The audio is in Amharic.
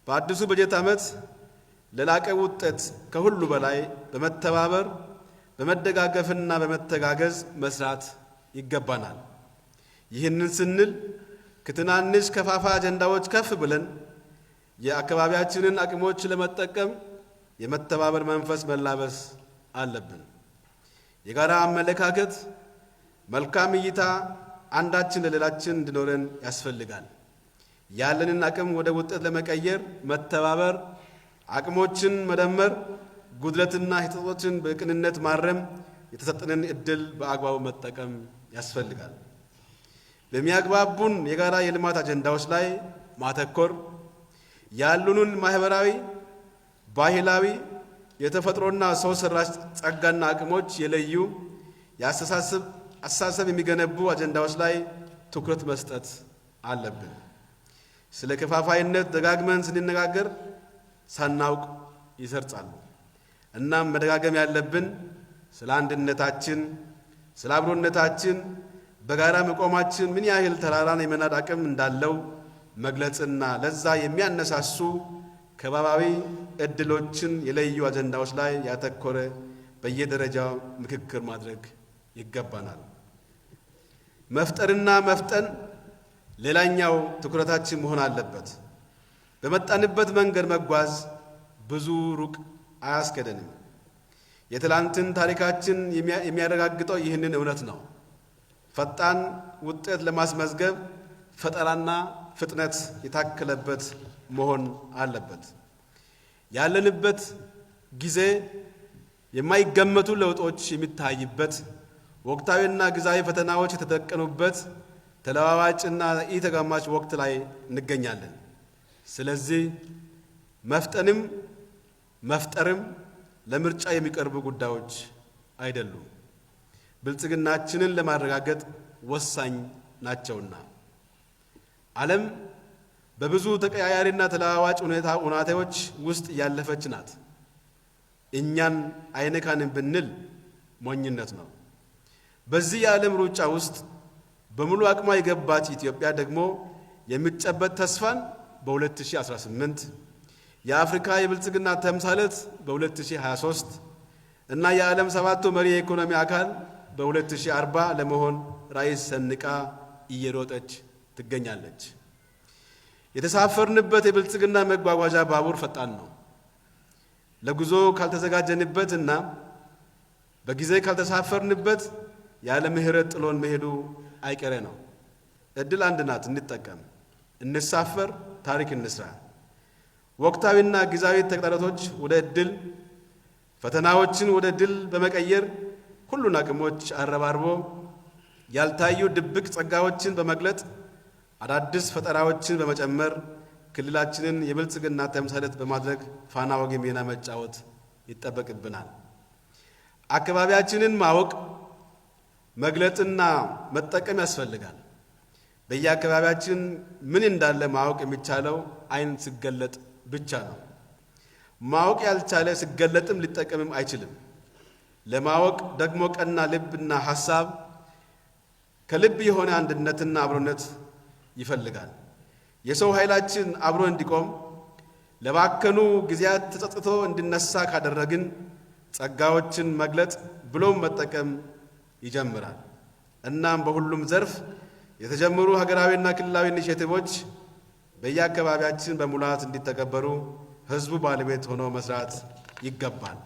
በአዲሱ በጀት ዓመት ለላቀ ውጤት ከሁሉ በላይ በመተባበር በመደጋገፍና በመተጋገዝ መስራት ይገባናል። ይህንን ስንል ከትናንሽ ከፋፋ አጀንዳዎች ከፍ ብለን የአካባቢያችንን አቅሞች ለመጠቀም የመተባበር መንፈስ መላበስ አለብን። የጋራ አመለካከት፣ መልካም እይታ አንዳችን ለሌላችን እንዲኖረን ያስፈልጋል። ያለንን አቅም ወደ ውጤት ለመቀየር መተባበር፣ አቅሞችን መደመር፣ ጉድለትና ሕጸጾችን በቅንነት ማረም፣ የተሰጠንን እድል በአግባቡ መጠቀም ያስፈልጋል። በሚያግባቡን የጋራ የልማት አጀንዳዎች ላይ ማተኮር፣ ያሉንን ማህበራዊ፣ ባህላዊ፣ የተፈጥሮና ሰው ሰራሽ ጸጋና አቅሞች የለዩ አስተሳሰብ የሚገነቡ አጀንዳዎች ላይ ትኩረት መስጠት አለብን። ስለ ከፋፋይነት ደጋግመን ስንነጋገር ሳናውቅ ይሰርጻሉ። እናም መደጋገም ያለብን ስለ አንድነታችን፣ ስለ አብሮነታችን፣ በጋራ መቆማችን ምን ያህል ተራራን የመናድ አቅም እንዳለው መግለጽና ለዛ የሚያነሳሱ ከባባዊ እድሎችን የለዩ አጀንዳዎች ላይ ያተኮረ በየደረጃው ምክክር ማድረግ ይገባናል። መፍጠርና መፍጠን ሌላኛው ትኩረታችን መሆን አለበት። በመጣንበት መንገድ መጓዝ ብዙ ሩቅ አያስከደንም። የትላንትን ታሪካችን የሚያረጋግጠው ይህንን እውነት ነው። ፈጣን ውጤት ለማስመዝገብ ፈጠራና ፍጥነት የታከለበት መሆን አለበት። ያለንበት ጊዜ የማይገመቱ ለውጦች የሚታይበት፣ ወቅታዊና ጊዜያዊ ፈተናዎች የተደቀኑበት ተለዋዋጭና ኢተጋማች ወቅት ላይ እንገኛለን። ስለዚህ መፍጠንም መፍጠርም ለምርጫ የሚቀርቡ ጉዳዮች አይደሉም፣ ብልጽግናችንን ለማረጋገጥ ወሳኝ ናቸውና። ዓለም በብዙ ተቀያያሪና ተለዋዋጭ ሁኔታዎች ውስጥ ያለፈች ናት። እኛን አይነካንም ብንል ሞኝነት ነው። በዚህ የዓለም ሩጫ ውስጥ በሙሉ አቅሟ የገባች ኢትዮጵያ ደግሞ የሚጨበጥ ተስፋን በ2018 የአፍሪካ የብልጽግና ተምሳሌት በ2023 እና የዓለም ሰባቱ መሪ የኢኮኖሚ አካል በ2040 ለመሆን ራዕይ ሰንቃ እየሮጠች ትገኛለች። የተሳፈርንበት የብልጽግና መጓጓዣ ባቡር ፈጣን ነው። ለጉዞ ካልተዘጋጀንበት እና በጊዜ ካልተሳፈርንበት ያለ ምህረት ጥሎን መሄዱ አይቀሬ ነው። እድል አንድ ናት፣ እንጠቀም፣ እንሳፈር፣ ታሪክ እንስራ። ወቅታዊና ጊዜያዊ ተግዳሮቶች ወደ እድል፣ ፈተናዎችን ወደ ድል በመቀየር ሁሉን አቅሞች አረባርቦ ያልታዩ ድብቅ ጸጋዎችን በመግለጥ አዳዲስ ፈጠራዎችን በመጨመር ክልላችንን የብልጽግና ተምሳሌት በማድረግ ፋና ወጊ ሚና መጫወት ይጠበቅብናል። አካባቢያችንን ማወቅ፣ መግለጥና መጠቀም ያስፈልጋል። በየአካባቢያችን ምን እንዳለ ማወቅ የሚቻለው ዓይን ሲገለጥ ብቻ ነው። ማወቅ ያልቻለ ሲገለጥም ሊጠቀምም አይችልም። ለማወቅ ደግሞ ቀና ልብና ሐሳብ ከልብ የሆነ አንድነትና አብሮነት ይፈልጋል። የሰው ኃይላችን አብሮ እንዲቆም ለባከኑ ጊዜያት ተጸጽቶ እንዲነሳ ካደረግን ጸጋዎችን መግለጥ ብሎም መጠቀም ይጀምራል። እናም በሁሉም ዘርፍ የተጀመሩ ሀገራዊና ክልላዊ ኢኒሼቲቮች በየአካባቢያችን በሙላት እንዲተገበሩ ህዝቡ ባለቤት ሆኖ መስራት ይገባል።